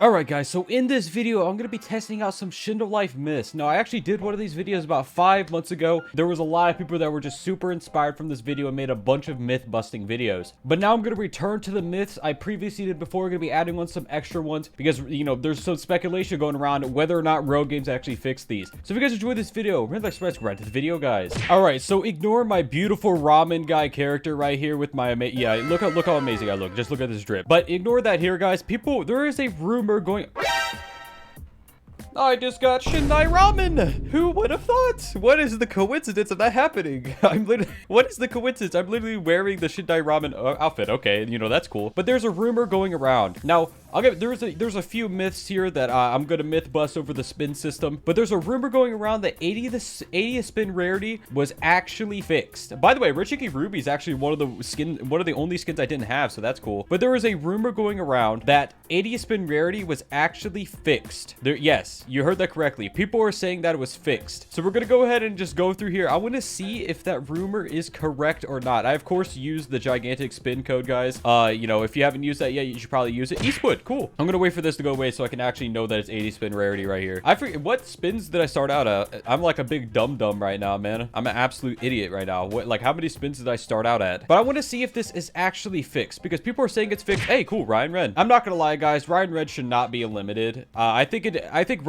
Alright guys, so in this video, I'm going to be testing out some Shindo Life myths. Now, I actually did one of these videos about 5 months ago. There was a lot of people that were just super inspired from this video and made a bunch of myth-busting videos. But now I'm going to return to the myths I previously did before. We're going to be adding on some extra ones because, you know, there's some speculation going around whether or not Rogue Games actually fixed these. So if you guys enjoyed this video, remember to subscribe right to the video, guys. Alright, so ignore my beautiful ramen guy character right here with my, yeah, look how amazing I look. Just look at this drip. But ignore that here, guys. There is a rumor going... I just got Shindai Ramen! Who would have thought? What is the coincidence of that happening? What is the coincidence? I'm literally wearing the Shindai Ramen outfit. Okay, you know, that's cool. But there's a rumor going around. Now, there's a few myths here that I'm gonna myth bust over the spin system. But there's a rumor going around that 80th spin rarity was actually fixed. By the way, Richiki Ruby is actually one of the only skins I didn't have, so that's cool. But there was a rumor going around that 80th spin rarity was actually fixed. Yes. You heard that correctly. People are saying that it was fixed. So we're going to go ahead and just go through here. I want to see if that rumor is correct or not. I, of course, used the gigantic spin code, guys. You know, if you haven't used that yet, you should probably use it. Eastwood, cool. I'm going to wait for this to go away so I can actually know that it's 80 spin rarity right here. I forget, what spins did I start out at? I'm like a big dum-dum right now, man. I'm an absolute idiot right now. Like, how many spins did I start out at? But I want to see if this is actually fixed because people are saying it's fixed. Hey, cool, Ryan Red. I'm not going to lie, guys. Ryan Red should not be limited. I think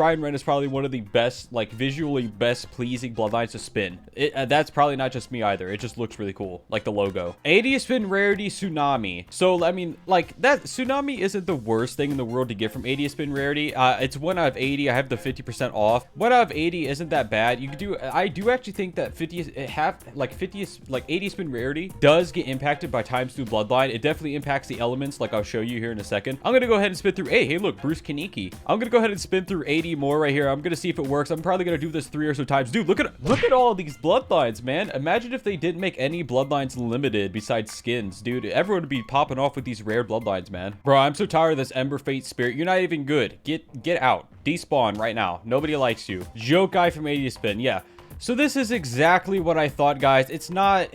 Ryan Red is probably one of the best, like, visually best pleasing bloodlines to spin. That's probably not just me either. It just looks really cool, like the logo. 80 spin rarity tsunami. So I mean, like, that tsunami isn't the worst thing in the world to get from 80 spin rarity. It's 1 out of 80. I have the 50% off. 1 out of 80 isn't that bad. You could do. I do actually think that 80 spin rarity does get impacted by ×2 bloodline. It definitely impacts the elements, like I'll show you here in a second. I'm gonna go ahead and spin through. Hey, look, Bruce Kaneki. I'm gonna go ahead and spin through 80 more right here. I'm gonna see if it works. I'm probably gonna do this 3 or so times. Dude, look at all these bloodlines, man. Imagine if they didn't make any bloodlines limited besides skins, dude. Everyone would be popping off with these rare bloodlines, man. Bro, I'm so tired of this Ember Fate Spirit. You're not even good. Get out. Despawn right now. Nobody likes you. Joke guy from 80 spin. Yeah. So this is exactly what I thought, guys. It's not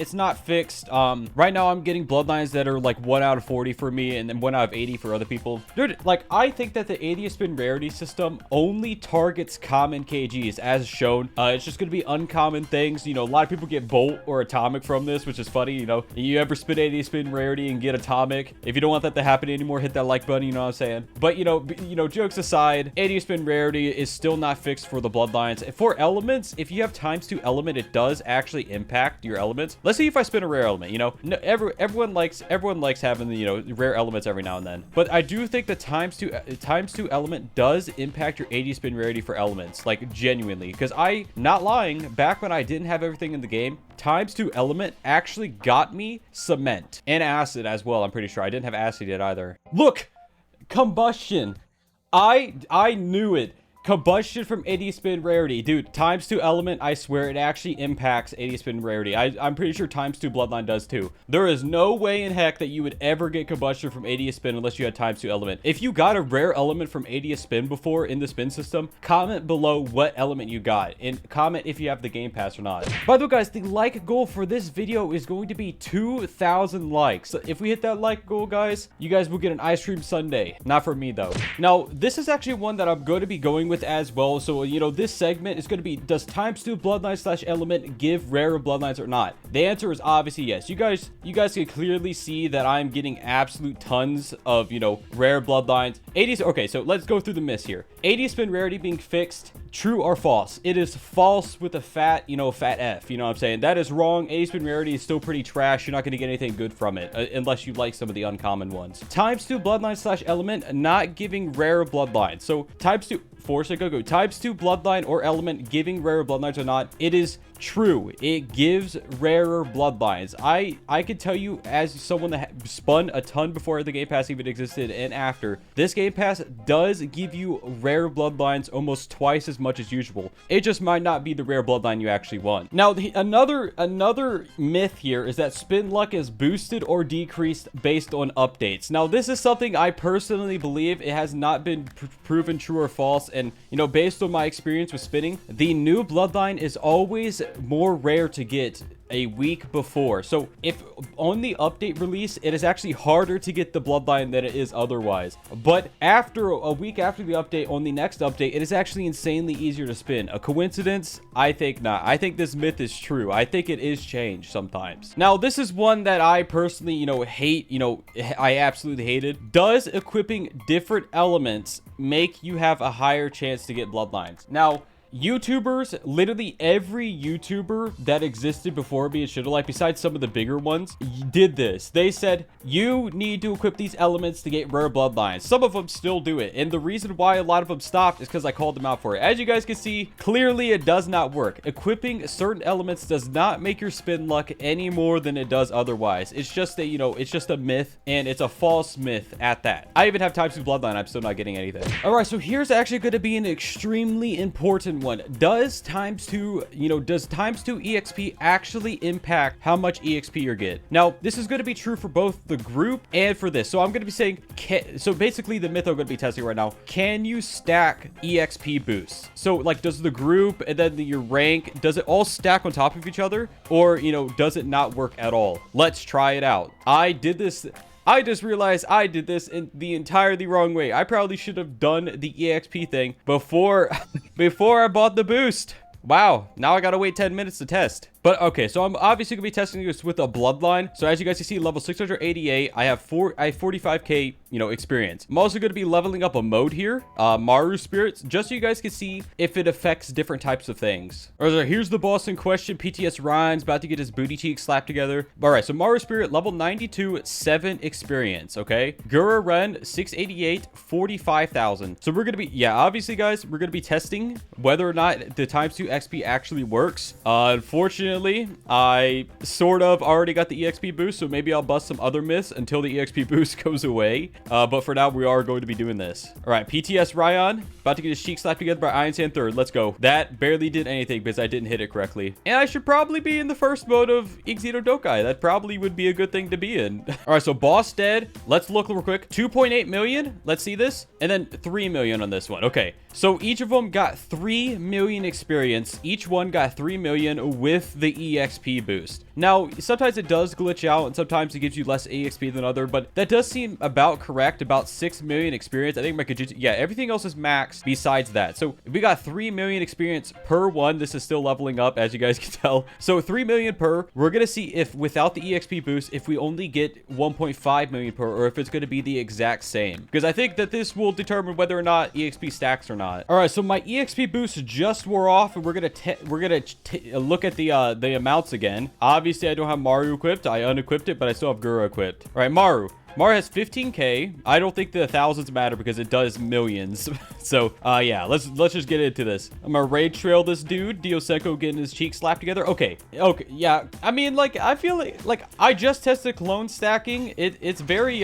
fixed. Right now I'm getting bloodlines that are like 1 out of 40 for me and then 1 out of 80 for other people. Dude, like, I think that the 80th spin rarity system only targets common KGs as shown. It's just gonna be uncommon things. You know, a lot of people get Bolt or Atomic from this, which is funny. You know, you ever spin 80th spin rarity and get Atomic? If you don't want that to happen anymore, hit that like button, you know what I'm saying? But you know, jokes aside, 80th spin rarity is still not fixed for the bloodlines. For elements, if you have ×2 element, it does actually impact your elements. Let's see if I spin a rare element. You know, everyone likes having the, you know, rare elements every now and then. But I do think the ×2 element does impact your 80 spin rarity for elements, like genuinely. Because not lying, back when I didn't have everything in the game, ×2 element actually got me cement and acid as well. I'm pretty sure I didn't have acid yet either. Look, combustion. I knew it. Combustion from 80 spin rarity. Dude, ×2 element, I swear it actually impacts 80 spin rarity. I'm pretty sure ×2 bloodline does too. There is no way in heck that you would ever get combustion from 80 spin unless you had ×2 element. If you got a rare element from 80 spin before in the spin system, comment below what element you got and comment if you have the game pass or not. By the way, guys, the like goal for this video is going to be 2,000 likes. So if we hit that like goal, guys, you guys will get an ice cream sundae. Not for me though. Now, this is actually one that I'm going to be going with as well. So, you know, this segment is going to be, does ×2 bloodline / element give rarer bloodlines or not? The answer is obviously yes. You guys can clearly see that I'm getting absolute tons of, you know, rare bloodlines. 80s. Okay, so let's go through the myths here. 80 spin rarity being fixed, true or false? It is false with a fat, you know, fat F. You know what I'm saying? That is wrong. 80 spin rarity is still pretty trash. You're not going to get anything good from it unless you like some of the uncommon ones. ×2 bloodline / element not giving rare bloodlines. So ×2 Force it, go. ×2 bloodline or element giving rarer bloodlines or not, it is true. It gives rarer bloodlines. I could tell you, as someone that spun a ton before the game pass even existed and after, this game pass does give you rare bloodlines almost twice as much as usual. It just might not be the rare bloodline you actually want. Now, another myth here is that spin luck is boosted or decreased based on updates. Now, this is something I personally believe it has not been proven true or false. And, you know, based on my experience with spinning, the new bloodline is always more rare to get a week before. So if on the update release, it is actually harder to get the bloodline than it is otherwise. But after a week after the update, on the next update, it is actually insanely easier to spin. A coincidence? I think not. I think this myth is true. I think it is changed sometimes. Now, this is one that I personally, hate, I absolutely hated. Does equipping different elements make you have a higher chance to get bloodlines? Now, YouTubers, literally every YouTuber that existed before me in Shindo Life, besides some of the bigger ones, did this. They said, you need to equip these elements to get rare bloodlines. Some of them still do it. And the reason why a lot of them stopped is because I called them out for it. As you guys can see, clearly it does not work. Equipping certain elements does not make your spin luck any more than it does otherwise. It's just a, it's just a myth, and it's a false myth at that. I even have times 2 bloodline. I'm still not getting anything. All right, so here's actually going to be an extremely important one. Does times 2 exp actually impact how much exp you get? Now, this is going to be true for both the group and for this. So I'm going to be saying, so basically the myth I'm going to be testing right now, can you stack exp boosts? So like, does the group and then your rank, does it all stack on top of each other? Or, does it not work at all? Let's try it out. I just realized I did this in the entirely wrong way. I probably should have done the EXP thing before I bought the boost. Wow, now I gotta wait 10 minutes to test. But okay, so I'm obviously gonna be testing this with a bloodline. So as you guys can see, level 688, I have 45k, experience. I'm also gonna be leveling up a mode here, Maru spirits, just so you guys can see if it affects different types of things. All right, here's the boss in question. PTS Ryan's about to get his booty cheeks slapped together. All right, so Maru spirit, level 92, 7 experience. Okay, Gura Ren, 688, 45,000. So we're gonna be, obviously guys, we're gonna be testing whether or not the times 2 XP actually works. Unfortunately, I sort of already got the EXP boost, so maybe I'll bust some other myths until the EXP boost goes away. But for now, we are going to be doing this. All right, PTS Ryan, about to get his cheek slapped together by Iron Sand 3rd. Let's go. That barely did anything because I didn't hit it correctly. And I should probably be in the first mode of Ixedo Dokai. That probably would be a good thing to be in. All right, so boss dead. Let's look real quick. 2.8 million. Let's see this. And then 3 million on this one. Okay, so each of them got 3 million experience. Each one got 3 million with the EXP boost. Now, sometimes it does glitch out and sometimes it gives you less EXP than other, but that does seem about correct. About 6 million experience. I think my Kajutsu, everything else is max besides that. So we got 3 million experience per one. This is still leveling up, as you guys can tell. So 3 million per. We're going to see if without the EXP boost, if we only get 1.5 million per, or if it's going to be the exact same. Because I think that this will determine whether or not EXP stacks or not. All right, so my EXP boost just wore off, and we're gonna look at the amounts again. Obviously, I don't have Maru equipped. I unequipped it, but I still have Gura equipped. All right, Maru has 15k. I don't think the thousands matter because it does millions. So yeah, let's just get into this. I'm gonna raid trail this dude. Diosenko getting his cheeks slapped together. Okay, yeah, I mean, like, I feel like I just tested clone stacking. It's very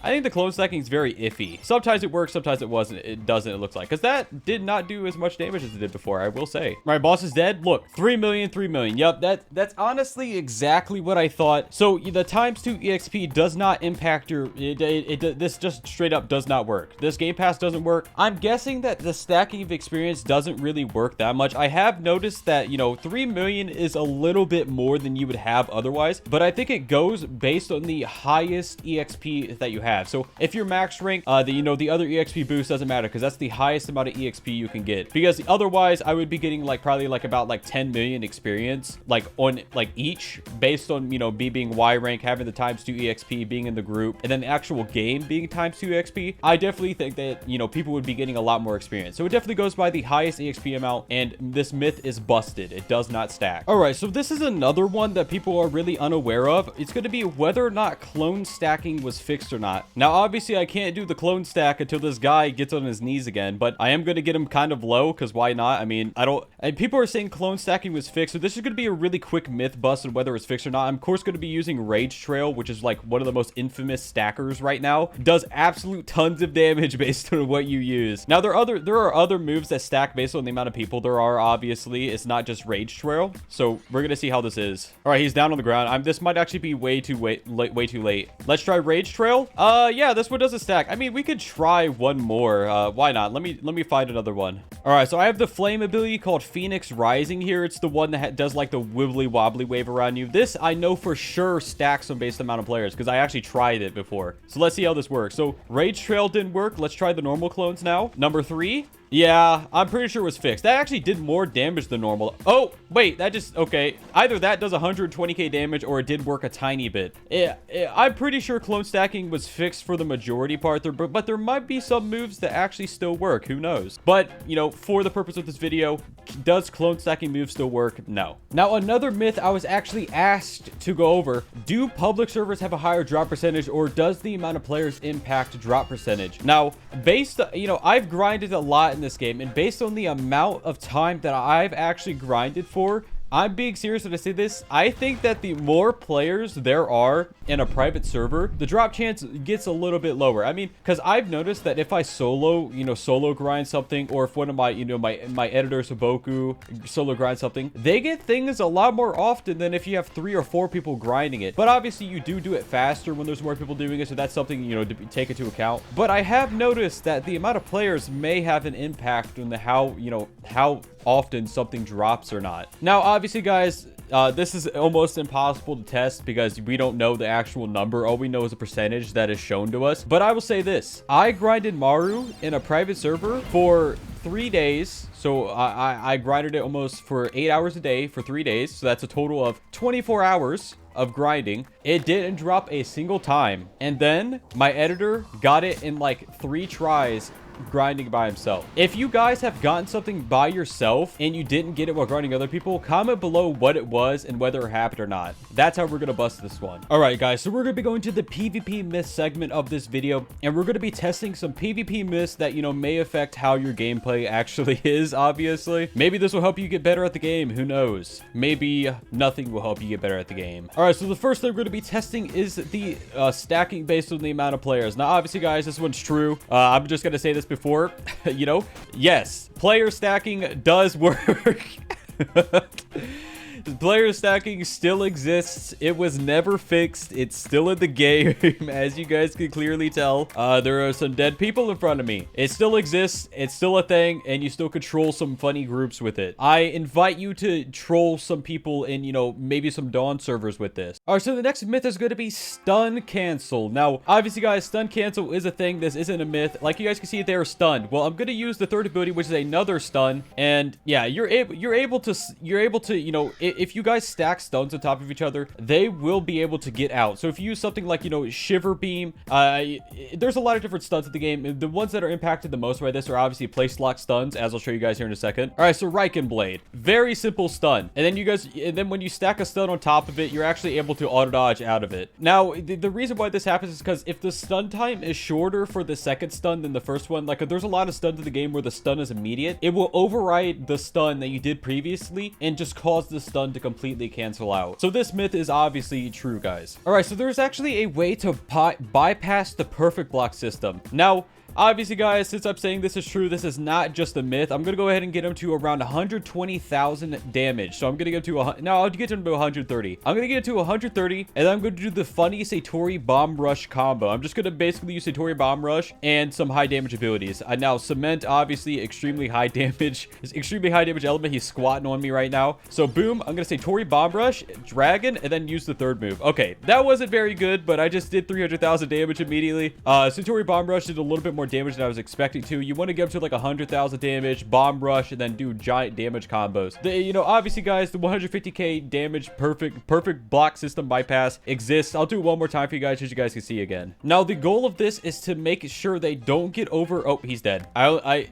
I think the clone stacking is very iffy. Sometimes it works, sometimes it doesn't, it looks like. Because that did not do as much damage as it did before, I will say. All right, boss is dead. Look, 3 million, 3 million. Yep, that's honestly exactly what I thought. So the times 2 EXP does not impact your... This just straight up does not work. This Game Pass doesn't work. I'm guessing that the stacking of experience doesn't really work that much. I have noticed that, 3 million is a little bit more than you would have otherwise. But I think it goes based on the highest EXP that you have. So if you're max rank, the other EXP boost doesn't matter because that's the highest amount of EXP you can get. Because otherwise, I would be getting probably about 10 million experience on each based on me being Y rank, having the times 2 EXP, being in the group, and then the actual game being times 2 EXP. I definitely think that people would be getting a lot more experience. So it definitely goes by the highest EXP amount, and this myth is busted. It does not stack. All right, so this is another one that people are really unaware of. It's going to be whether or not clone stacking was fixed or not. Now, obviously, I can't do the clone stack until this guy gets on his knees again, but I am going to get him kind of low, because why not? I mean, and people are saying clone stacking was fixed, so this is going to be a really quick myth bust on whether it's fixed or not. I'm, of course, going to be using Rage Trail, which is, one of the most infamous stackers right now. Does absolute tons of damage based on what you use. Now, there are other moves that stack based on the amount of people there are, obviously. It's not just Rage Trail, so we're going to see how this is. All right, he's down on the ground. This might actually be way too late. Let's try Rage Trail. Yeah, this one doesn't stack. I mean, we could try one more. Why not? Let me find another one. All right, so I have the flame ability called Phoenix Rising here. It's the one that does like the wibbly wobbly wave around you. This I know for sure stacks on based amount of players because I actually tried it before. So let's see how this works. So Rage Trail didn't work. Let's try the normal clones now. Number 3. Yeah, I'm pretty sure it was fixed. That actually did more damage than normal. Oh, wait, that just, okay. Either that does 120k damage or it did work a tiny bit. I'm pretty sure clone stacking was fixed for the majority part there, but there might be some moves that actually still work. Who knows? But, you know, for the purpose of this video, does clone stacking moves still work? No. Now, another myth I was actually asked to go over, do public servers have a higher drop percentage or does the amount of players impact drop percentage? Now, based, you know, I've grinded a lot in this game, and based on the amount of time that I've actually grinded for, I'm being serious when I say this. I think that the more players there are in a private server, the drop chance gets a little bit lower. I mean, because I've noticed that if I solo grind something, or if one of my, my editors, Saboku, solo grind something, they get things a lot more often than if you have 3 or 4 people grinding it. But obviously, you do it faster when there's more people doing it, so that's something, you know, to take into account. But I have noticed that the amount of players may have an impact on the how often something drops or not. Now, obviously, guys, this is almost impossible to test because we don't know the actual number. All we know is a percentage that is shown to us. But I will say this. I grinded Maru in a private server for 3 days. So I grinded it almost for 8 hours a day for 3 days. So that's a total of 24 hours of grinding. It didn't drop a single time. And then my editor got it in like 3 tries grinding by himself. If you guys have gotten something by yourself and you didn't get it while grinding other people, comment below what it was and whether it happened or not. That's how we're gonna bust this one. All right, guys, so we're gonna be going to the PvP myth segment of this video, and we're gonna be testing some PvP myths that, you know, may affect how your gameplay actually is. Obviously, maybe this will help you get better at the game. Who knows? Maybe nothing will help you get better at the game. All right, so the first thing we're gonna be testing is the stacking based on the amount of players. Now, obviously, guys, this one's true. I'm just gonna say this before, you know, yes, player stacking does work. Player stacking still exists. It was never fixed. It's still in the game, as you guys can clearly tell. There are some dead people in front of me. It still exists. It's still a thing, and you still control some funny groups with it. I invite you to troll some people in, you know, maybe some Dawn servers with this. All right, so the next myth is going to be stun cancel. Now, obviously, guys, stun cancel is a thing. This isn't a myth. Like you guys can see, they are stunned. Well, I'm going to use the third ability, which is another stun, and yeah, you're able to, you know, if you guys stack stuns on top of each other, they will be able to get out. So if you use something like, you know, Shiver Beam, there's a lot of different stuns in the game. The ones that are impacted the most by this are obviously place lock stuns, as I'll show you guys here in a second. All right, so Riken Blade, very simple stun. And then when you stack a stun on top of it, you're actually able to auto dodge out of it. Now, the reason why this happens is because if the stun time is shorter for the second stun than the first one, like if there's a lot of stuns in the game where the stun is immediate, it will override the stun that you did previously and just cause the stun to completely cancel out. So this myth is obviously true, guys. All right, so there's actually a way to bypass the perfect block system. Now, obviously, guys, since I'm saying this is true, this is not just a myth. I'm going to go ahead and get him to around 120,000 damage. So I'm going to get him to, no, I'll get him to 130. I'm going to get it to 130, and then I'm going to do the funny Satori Bomb Rush combo. I'm just going to basically use Satori Bomb Rush and some high damage abilities. Now, Cement, obviously, extremely high damage. It's extremely high damage element. He's squatting on me right now. So, boom, I'm going to say Satori Bomb Rush, Dragon, and then use the third move. Okay, that wasn't very good, but I just did 300,000 damage immediately. Satori Bomb Rush did a little bit more damage than I was expecting to. You want to get up to like 100,000 damage, bomb rush, and then do giant damage combos. You know, obviously, guys, the 150k damage perfect block system bypass exists. I'll do it one more time for you guys, as you guys can see again. Now, the goal of this is to make sure they don't get over. Oh, he's dead. I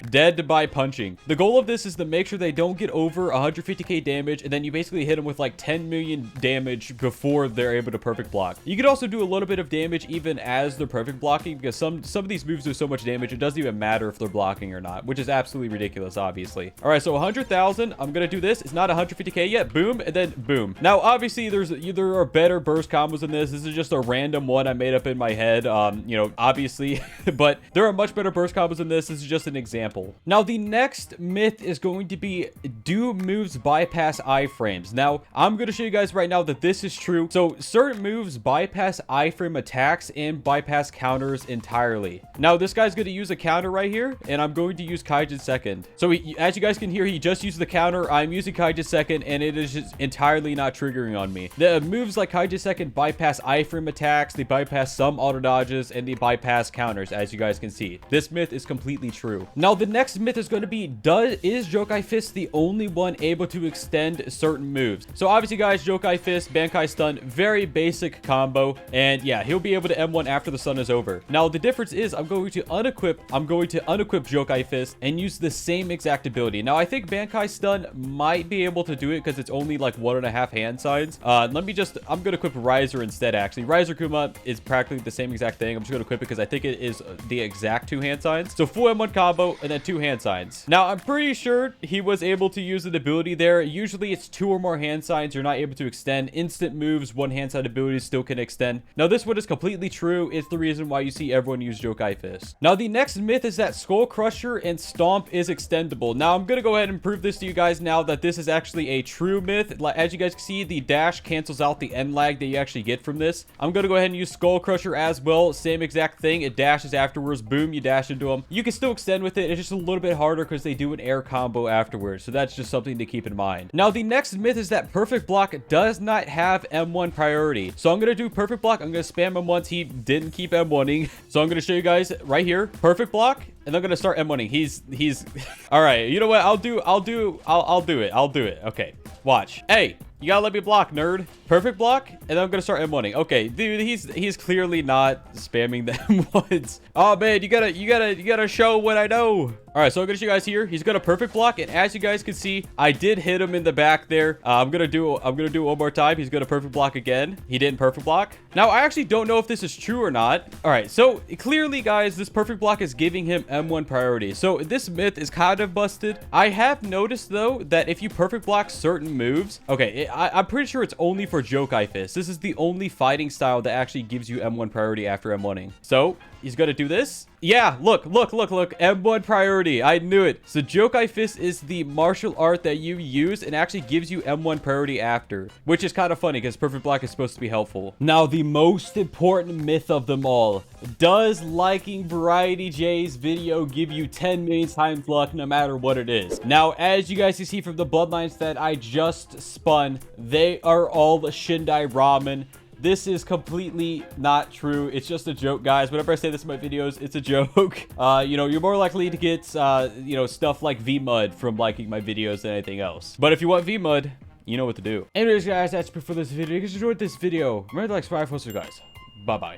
dead by punching. The goal of this is to make sure they don't get over 150k damage, and then you basically hit them with like 10 million damage before they're able to perfect block. You could also do a little bit of damage even as they're perfect blocking, because some of these moves moves do so much damage, it doesn't even matter if they're blocking or not, which is absolutely ridiculous, obviously. All right, so 100,000. I'm going to do this. It's not 150k yet. Boom, and then boom. Now, obviously, there are better burst combos than this. This is just a random one I made up in my head, you know, obviously, but there are much better burst combos than this. This is just an example. Now, the next myth is going to be, do moves bypass iframes? Now, I'm going to show you guys right now that this is true. So, certain moves bypass iframe attacks and bypass counters entirely. Now, this guy's going to use a counter right here, and I'm going to use Kaijin second. So, as you guys can hear, he just used the counter. I'm using Kaijin second, and it is just entirely not triggering on me. The moves like Kaijin second bypass iframe attacks, they bypass some auto dodges, and they bypass counters, as you guys can see. This myth is completely true. Now, the next myth is going to be, is Jokai Fist the only one able to extend certain moves? So, obviously, guys, Jokai Fist, Bankai Stun, very basic combo, and yeah, he'll be able to M1 after the stun is over. Now, the difference is I'm going to unequip Jokai Fist and use the same exact ability. Now, I think Bankai Stun might be able to do it because it's only like 1.5 hand signs. I'm gonna equip Riser instead, actually. Riser Kuma is practically the same exact thing. I'm just gonna equip it because I think it is the exact 2 hand signs. So full M1 combo and then 2 hand signs. Now, I'm pretty sure he was able to use an ability there. Usually it's 2 or more hand signs you're not able to extend. Instant moves, 1 hand sign abilities still can extend. Now, this one is completely true. It's the reason why you see everyone use Jokai Fist. Now, the next myth is that Skull Crusher and Stomp is extendable. Now, I'm gonna go ahead and prove this to you guys now that this is actually a true myth. As you guys can see, the dash cancels out the end lag that you actually get from this. I'm gonna go ahead and use Skull Crusher as well. Same exact thing. It dashes afterwards. Boom, you dash into them. You can still extend with it. It's just a little bit harder because they do an air combo afterwards. So that's just something to keep in mind. Now, the next myth is that Perfect Block does not have M1 priority. So I'm gonna do Perfect Block. I'm gonna spam him once he didn't keep M1ing. So I'm gonna show you guys right here. Perfect Block. And I'm gonna start M1ing. He's all right. You know what? I'll do it. Okay, watch. Hey, you gotta let me block, nerd. Perfect block, and then I'm gonna start M1ing. Okay, dude, he's clearly not spamming the M1s. Oh man, you gotta show what I know. All right, so I'm gonna show you guys here. He's gonna perfect block, and as you guys can see, I did hit him in the back there. I'm gonna do it one more time. He's gonna perfect block again. He didn't perfect block. Now, I actually don't know if this is true or not. All right, so clearly, guys, this perfect block is giving him M1 priority. So this myth is kind of busted. I have noticed though that if you perfect block certain moves, okay, I'm pretty sure it's only for Jokai Fist. This is the only fighting style that actually gives you M1 priority after M1ing. So he's gonna do this. Yeah, look, M1 priority. I knew it. So Jokai Fist is the martial art that you use and actually gives you M1 priority after, which is kind of funny because perfect block is supposed to be helpful. Now, the most important myth of them all. Does liking VarietyJay's video give you 10 million times luck no matter what it is? Now, as you guys can see from the bloodlines that I just spun, they are all Shindai ramen. This is completely not true. It's just a joke, guys. Whenever I say this in my videos, it's a joke. You know, you're more likely to get, you know, stuff like VMUD from liking my videos than anything else. But if you want VMUD, you know what to do. Anyways, guys, that's it for this video. If you guys enjoyed this video, remember to like, subscribe, guys. Bye-bye.